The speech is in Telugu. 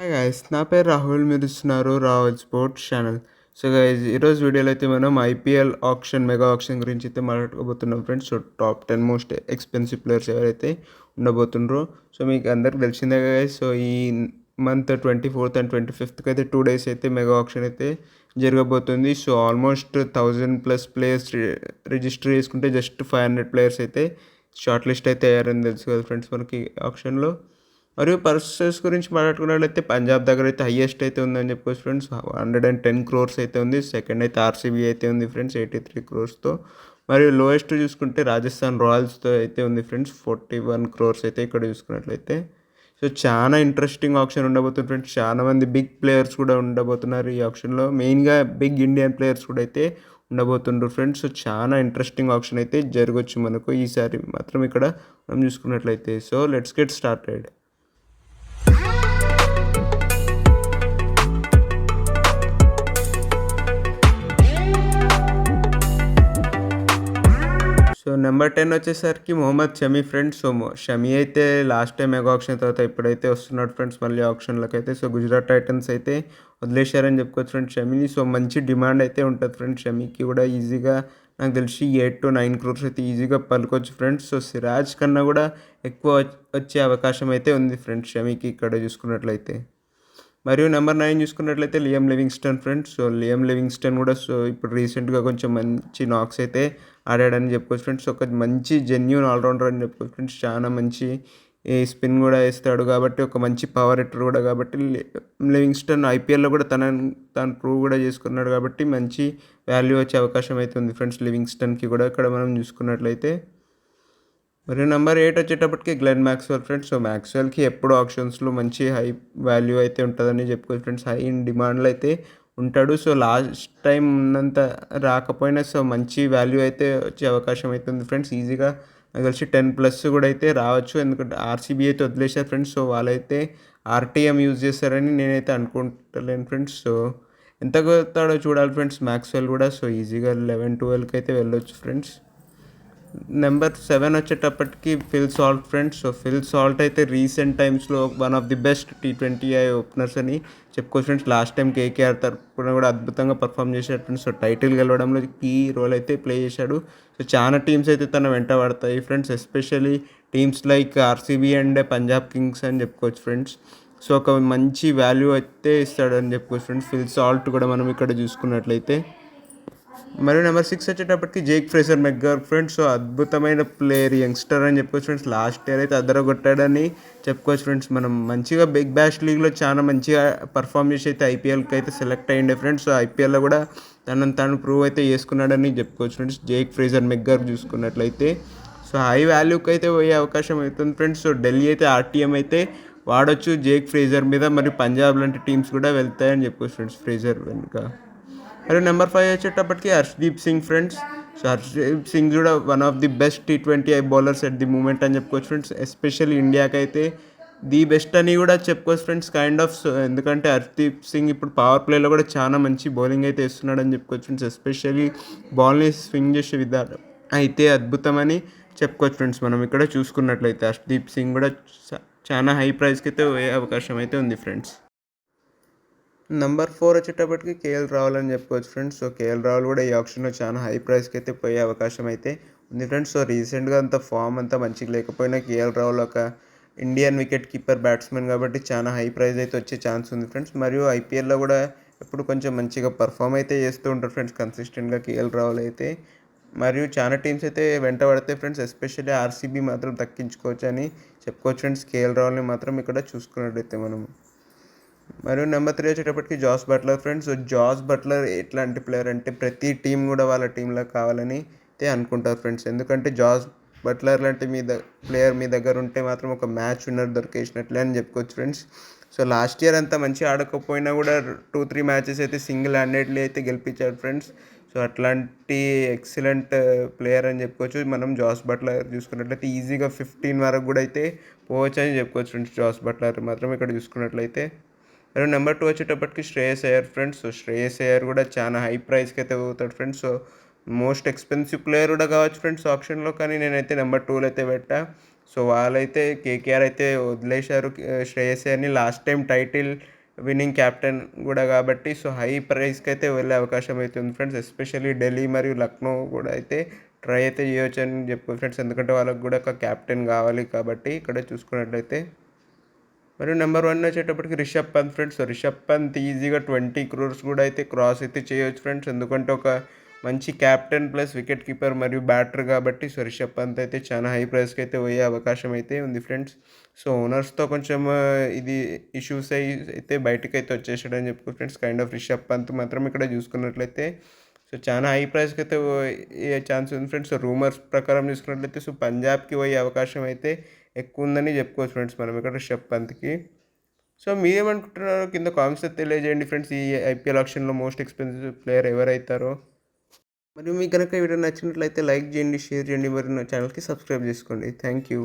హాయ్ గైస్, నా పేరు రాహుల్. మీరు ఇస్తున్నారు Rahul sports channel. So guys, ఈరోజు వీడియోలో అయితే మనం ఐపీఎల్ ఆప్షన్ మెగా ఆప్షన్ గురించి అయితే మాట్లాడుకోబోతున్నాం friends. So top 10 most expensive players ఎవరైతే ఉండబోతుండ్రో, సో మీకు అందరికి తెలిసిందే గైస్. సో ఈ మంత్ 24th అండ్ 25th అయితే 2 days అయితే మెగా ఆప్షన్ అయితే జరగబోతుంది. సో ఆల్మోస్ట్ 1000+ ప్లేయర్స్ రిజిస్టర్ చేసుకుంటే జస్ట్ 500 ప్లేయర్స్ అయితే షార్ట్ లిస్ట్ అయితే అయ్యారని తెలుసు కదా ఫ్రెండ్స్ మనకి ఆప్షన్లో. మరియు పర్సెస్ గురించి మాట్లాడుకున్నట్లయితే పంజాబ్ దగ్గర అయితే హైయెస్ట్ అయితే ఉందని చెప్పుకోవచ్చు ఫ్రెండ్స్. 110 crores అయితే ఉంది. సెకండ్ అయితే ఆర్సీబీ అయితే ఉంది ఫ్రెండ్స్ 83 crores. మరియు లోయెస్ట్ చూసుకుంటే రాజస్థాన్ రాయల్స్తో అయితే ఉంది ఫ్రెండ్స్ 41 crores అయితే ఇక్కడ చూసుకున్నట్లయితే. సో చాలా ఇంట్రెస్టింగ్ ఆప్షన్ ఉండబోతుంది ఫ్రెండ్స్. చాలా మంది బిగ్ ప్లేయర్స్ కూడా ఉండబోతున్నారు ఈ ఆప్షన్లో. మెయిన్గా బిగ్ ఇండియన్ ప్లేయర్స్ కూడా అయితే ఉండబోతుండ్రు ఫ్రెండ్స్. సో చాలా ఇంట్రెస్టింగ్ ఆప్షన్ అయితే జరగవచ్చు మనకు ఈసారి మాత్రం ఇక్కడ మనం చూసుకున్నట్లయితే. So let's get started. So number 10 వచ్చేసరికి మొహమ్మద్ షమీ ఫ్రెండ్స్. సో షమీ అయితే లాస్ట్ టైం మెగా ఆప్షన్ తర్వాత ఇప్పుడైతే వస్తున్నాడు ఫ్రెండ్స్ మళ్ళీ ఆప్షన్లకు అయితే. సో గుజరాత్ టైటన్స్ అయితే వదిలేశారని చెప్పుకోవచ్చు ఫ్రెండ్స్ షమీని. సో మంచి డిమాండ్ అయితే ఉంటుంది ఫ్రెండ్స్ షమీకి కూడా. ఈజీగా నాకు తెలిసి 8 to 9 crores అయితే ఈజీగా పలుకోవచ్చు ఫ్రెండ్స్. సో సిరాజ్ కన్నా కూడా ఎక్కువ వచ్చే అవకాశం అయితే ఉంది ఫ్రెండ్స్ షమీకి ఇక్కడ చూసుకున్నట్లయితే. మరియు నెంబర్ 9 చూసుకున్నట్లయితే Liam Livingstone friends. So Liam Livingstone కూడా సో ఇప్పుడు రీసెంట్గా కొంచెం మంచి నాక్స్ అయితే ఆడాడని చెప్పుకోవచ్చు ఫ్రెండ్స్. ఒక మంచి జెన్యూన్ ఆల్రౌండర్ అని చెప్పుకోవచ్చు ఫ్రెండ్స్. చాలా మంచి స్పిన్ కూడా వేస్తాడు కాబట్టి, ఒక మంచి పవర్ హిట్టర్ కూడా కాబట్టి లివింగ్స్టన్ ఐపీఎల్లో కూడా తను ప్రూవ్ కూడా చేసుకున్నాడు కాబట్టి మంచి వాల్యూ వచ్చే అవకాశం అయితే ఉంది ఫ్రెండ్స్ లివింగ్స్టన్కి కూడా ఇక్కడ మనం చూసుకున్నట్లయితే. మరియు నెంబర్ 8 వచ్చేటప్పటికి గ్లెన్ మ్యాక్స్వెల్ ఫ్రెండ్స్. సో మ్యాక్స్వెల్కి ఎప్పుడు ఆప్షన్స్లో మంచి హై వాల్యూ అయితే ఉంటుందని చెప్పుకోవచ్చు ఫ్రెండ్స్. హై ఇన్ డిమాండ్లో అయితే ఉంటాడు. సో లాస్ట్ టైం ఉన్నంత రాకపోయినా సో మంచి వాల్యూ అయితే వచ్చే అవకాశం అయితే ఉంది ఫ్రెండ్స్. ఈజీగా నాకు తెలిసి 10+ కూడా అయితే రావచ్చు. ఎందుకంటే ఆర్సీబీ అయితే వదిలేశారు ఫ్రెండ్స్. సో వాళ్ళైతే ఆర్టీఎం యూజ్ చేస్తారని నేనైతే అనుకుంటలేను ఫ్రెండ్స్. సో ఎంత కొడతాడో చూడాలి ఫ్రెండ్స్ మ్యాక్స్వెల్ కూడా. సో ఈజీగా 11-12కి అయితే వెళ్ళొచ్చు ఫ్రెండ్స్. నెంబర్ 7 వచ్చేటప్పటికి Phil Salt friends. So Phil Salt అయితే రీసెంట్ టైమ్స్లో one of the best T20I openers అని చెప్పుకోవచ్చు ఫ్రెండ్స్. లాస్ట్ టైం కేకేఆర్ తరపున కూడా అద్భుతంగా పర్ఫామ్ చేశాడు ఫ్రెండ్స్. సో టైటిల్ గెలవడంలో కీ రోల్ అయితే ప్లే చేశాడు. సో చాలా టీమ్స్ అయితే తన వెంట పడతాయి friends. Especially teams like RCB and Punjab Kings అని చెప్పుకోవచ్చు ఫ్రెండ్స్. సో ఒక మంచి వాల్యూ అయితే ఇస్తాడని చెప్పుకోవచ్చు ఫ్రెండ్స్ ఫిల్ సాల్ట్ కూడా మనం ఇక్కడ చూసుకున్నట్లయితే. మరియు నెంబర్ 6 వచ్చేటప్పటికి జేక్ ఫ్రేజర్ మెక్గర్ ఫ్రెండ్స్. సో అద్భుతమైన ప్లేయర్, యంగ్స్టర్ అని చెప్పుకోవచ్చు ఫ్రెండ్స్. లాస్ట్ ఇయర్ అయితే అదరగొట్టాడని చెప్పుకోవచ్చు ఫ్రెండ్స్. మనం మంచిగా బిగ్ బ్యాష్ లీగ్లో చాలా మంచిగా పర్ఫామ్ చేసి అయితే ఐపీఎల్కి అయితే సెలెక్ట్ అయ్యిండే ఫ్రెండ్స్. సో ఐపీఎల్లో కూడా తను ప్రూవ్ అయితే చేసుకున్నాడని చెప్పుకోవచ్చు ఫ్రెండ్స్ జేక్ ఫ్రేజర్ మెక్గర్ చూసుకున్నట్లయితే. సో హై వాల్యూకి అయితే పోయే అవకాశం అవుతుంది ఫ్రెండ్స్. సో ఢిల్లీ అయితే ఆర్టీఎం అయితే వాడొచ్చు జేక్ ఫ్రేజర్ మీద. మరియు పంజాబ్ లాంటి టీమ్స్ కూడా వెళ్తాయని చెప్పుకోవచ్చు ఫ్రెండ్స్ ఫ్రేజర్ వెనుక. మరియు నెంబర్ 5 వచ్చేటప్పటికి హర్షదీప్ సింగ్ ఫ్రెండ్స్. సో హర్షదీప్ సింగ్ కూడా one of the best T20I bowlers at the moment అని చెప్పుకోవచ్చు ఫ్రెండ్స్. ఎస్పెషల్లీ ఇండియాకి అయితే ది బెస్ట్ అని కూడా చెప్పుకోవచ్చు ఫ్రెండ్స్ కైండ్ ఆఫ్. ఎందుకంటే హర్షదీప్ సింగ్ ఇప్పుడు పవర్ ప్లేలో కూడా చాలా మంచి బౌలింగ్ అయితే ఇస్తున్నాడు అని చెప్పుకోవచ్చు ఫ్రెండ్స్. ఎస్పెషల్లీ బాల్ని స్వింగ్ చేసే విధానం అయితే అద్భుతమని చెప్పుకోవచ్చు ఫ్రెండ్స్. మనం ఇక్కడ చూసుకున్నట్లయితే హర్షదీప్ సింగ్ కూడా చాలా హై ప్రైస్కి అయితే పోయే అవకాశం అయితే ఉంది ఫ్రెండ్స్. నెంబర్ 4 వచ్చేటప్పటికి కేఎల్ రాహుల్ అని చెప్పుకోవచ్చు ఫ్రెండ్స్. సో కేఎల్ రాహుల్ కూడా ఈ ఆప్షన్లో చాలా హై ప్రైస్కి అయితే పోయే అవకాశం అయితే ఉంది ఫ్రెండ్స్. సో రీసెంట్గా అంత ఫామ్ అంతా మంచిగా లేకపోయినా కేఎల్ రాహుల్ ఒక ఇండియన్ వికెట్ కీపర్ బ్యాట్స్మెన్ కాబట్టి చాలా హై ప్రైస్ అయితే వచ్చే ఛాన్స్ ఉంది ఫ్రెండ్స్. మరియు ఐపీఎల్లో కూడా ఎప్పుడు కొంచెం మంచిగా పర్ఫామ్ అయితే చేస్తూ ఉంటారు ఫ్రెండ్స్ కన్సిస్టెంట్గా కేఎల్ రాహుల్ అయితే. మరియు చాలా టీమ్స్ అయితే వెంట పడతాయి ఫ్రెండ్స్. ఎస్పెషల్లీ ఆర్సీబీ మాత్రం దక్కించుకోవచ్చు అని చెప్పుకోవచ్చు ఫ్రెండ్స్ కేఎల్ రాహుల్ని మాత్రం ఇక్కడ చూసుకున్నట్టయితే మనం. మరియు నెంబర్ 3 వచ్చేటప్పటికి Jos Buttler friends. So Jos Buttler ఎట్లాంటి ప్లేయర్ అంటే ప్రతి టీం కూడా వాళ్ళ టీంలో కావాలని అయితే అనుకుంటారు ఫ్రెండ్స్. ఎందుకంటే జాస్ బట్లర్ లాంటి ప్లేయర్ మీ దగ్గర ఉంటే మాత్రం ఒక మ్యాచ్ విన్నర్ దొరికేసినట్లే అని చెప్పుకోవచ్చు ఫ్రెండ్స్. సో లాస్ట్ ఇయర్ అంతా మంచిగా ఆడకపోయినా కూడా 2-3 మ్యాచెస్ అయితే సింగిల్ హ్యాండెడ్లీ అయితే గెలిపించాడు ఫ్రెండ్స్. సో అట్లాంటి ఎక్సలెంట్ ప్లేయర్ అని చెప్పుకోవచ్చు మనం జాస్ బట్లర్ చూసుకున్నట్లయితే. ఈజీగా 15 వరకు కూడా అయితే పోవచ్చు అని చెప్పుకోవచ్చు ఫ్రెండ్స్ జాస్ బట్లర్ మాత్రం ఇక్కడ చూసుకున్నట్లయితే. మరియు నెంబర్ 2 వచ్చేటప్పటికి శ్రేయస్ అయ్యర్ ఫ్రెండ్స్. సో శ్రేయస్ అయ్యర్ కూడా చాలా హై ప్రైస్కి అయితే పోతాడు friends. So most expensive player కూడా కావచ్చు ఫ్రెండ్స్ ఆప్షన్లో. కానీ నేనైతే నెంబర్ 2లో అయితే పెట్టా. సో వాళ్ళైతే కేకేఆర్ అయితే వదిలేశారు శ్రేయస్ అయ్యర్‌ని last time title winning captain గూడా గాబట్టి సో హై ప్రైస్‌కైతే వెళ్ళే అవకాశం అయితే ఉంది ఫ్రెండ్స్. ఎస్పెషల్లీ ఢిల్లీ మరియు లక్నో గూడా అయితే ట్రై అయితే చేయొచ్చని చెప్పుకోవచ్చు ఫ్రెండ్స్. ఎందుకంటే వాళ్ళకి గూడా ఒక కెప్టెన్ గావాలి కాబట్టి ఇక్కడ చూసుకున్నట్లయితే. మరియు నెంబర్ 1 వచ్చేటప్పటికి రిషబ్ పంత్ ఫ్రెండ్స్. సో రిషబ్ పంత్ ఈజీగా 20 క్రోర్స్ కూడా అయితే క్రాస్ అయితే చేయొచ్చు ఫ్రెండ్స్. ఎందుకంటే ఒక మంచి కెప్టెన్ ప్లస్ వికెట్ కీపర్ మరియు బ్యాటర్ కాబట్టి సో రిషబ్ పంత్ అయితే చాలా హై ప్రైస్‌కి అయితే పోయే అవకాశం అయితే ఉంది ఫ్రెండ్స్. సో ఓనర్స్‌తో కొంచెం ఇది ఇష్యూస్ అయితే బయటకైతే వచ్చేసాడని చెప్పుకోవచ్చు friends. Kind of Rishabh Pant మాత్రం ఇక్కడ చూసుకున్నట్లయితే సో చాలా హై ప్రైస్‌కి అయితే పోయే ఛాన్స్ ఉంది ఫ్రెండ్స్. సో రూమర్స్ ప్రకారం చూసుకున్నట్లయితే సో పంజాబ్‌కి పోయే అవకాశం అయితే ఎక్కువ ఉందని చెప్పుకోవచ్చు ఫ్రెండ్స్ మనం ఇక్కడ రిషబ్ పంత్‌కి. సో మీరేమనుకుంటున్నారో కింద కామెంట్స్‌లో తెలియజేయండి ఫ్రెండ్స్. ఈ ఐపీఎల్ ఆక్షన్‌లో మోస్ట్ ఎక్స్‌పెన్సివ్ ప్లేయర్ ఎవరైతారో. మరియు మీకు గనక ఈ వీడియో నచ్చినట్లయితే లైక్ చేయండి, షేర్ చేయండి, మరియు నా ఛానల్‌కి సబ్స్క్రైబ్ చేసుకోండి. Thank you.